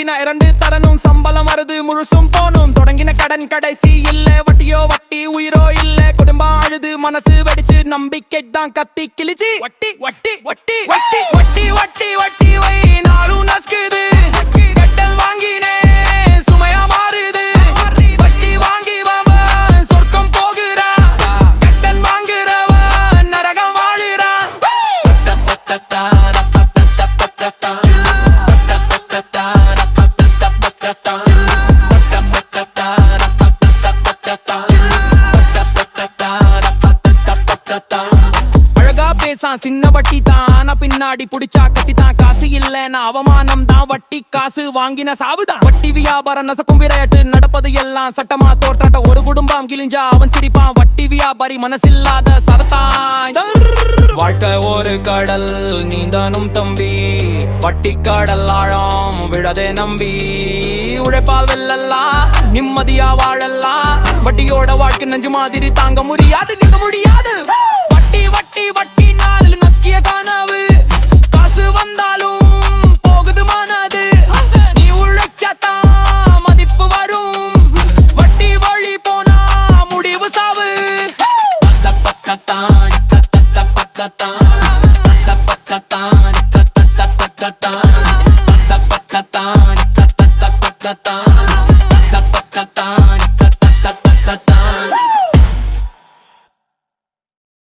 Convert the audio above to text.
வாங்கின 2 தரணும் சம்பளம் வருது முழுசும் போனும் தொடங்கின கடன் கடைசி இல்ல வட்டியோ வட்டி உயிரோ இல்ல குடும்பம் அழுது மனசு வெடிச்சு நம்பிக்கை தான் கத்தி கிழிச்சு வட்டி வட்டி வட்டி வட்டி வட்டி வட்டி வட்டி வை நாளும் நஸ்குது கட்டல் வாங்கினே சுமையா மாறுது வட்டி வாங்கிவன் சொர்க்கம் போகிறான் கட்டன் வாங்குறவன் நரகம் வாழுறான் அழகா பேசான் சின்ன வட்டி தான் பின்னாடி புடிச்சா கத்தி தான் காசு இல்ல அவமானம் தான் வட்டி காசு வாங்கின சாவுதான் வட்டி வியாபாரம் நசக்கும் விளையாட்டு நடப்பது எல்லாம் சட்டமா தோற்றாட்ட ஒரு குடும்பம் கிழிஞ்சா அவன் சிரிப்பான் வட்டி வியாபாரி மனசில்லாத சரத்தான் வாழ்க்கை ஒரு கடல் நீந்தானும் தம்பி வட்டி கடல் ஆழம் விழதே நம்பி உழைப்பால் வெல்லலாம் நிம்மதியா வாழலாம் வட்டியோட வாழ்க்கை நெஞ்சு மாதிரி தாங்க முடியாது நிக்க முடியாது வட்டி வட்டி வட்டி நாள் நஸ்கிய கனவு காசு வந்தாலும் போகுது மனது நீ உழைச்சாதான் மதிப்பு வரும் வட்டி வழி போனா முடிவு சாவு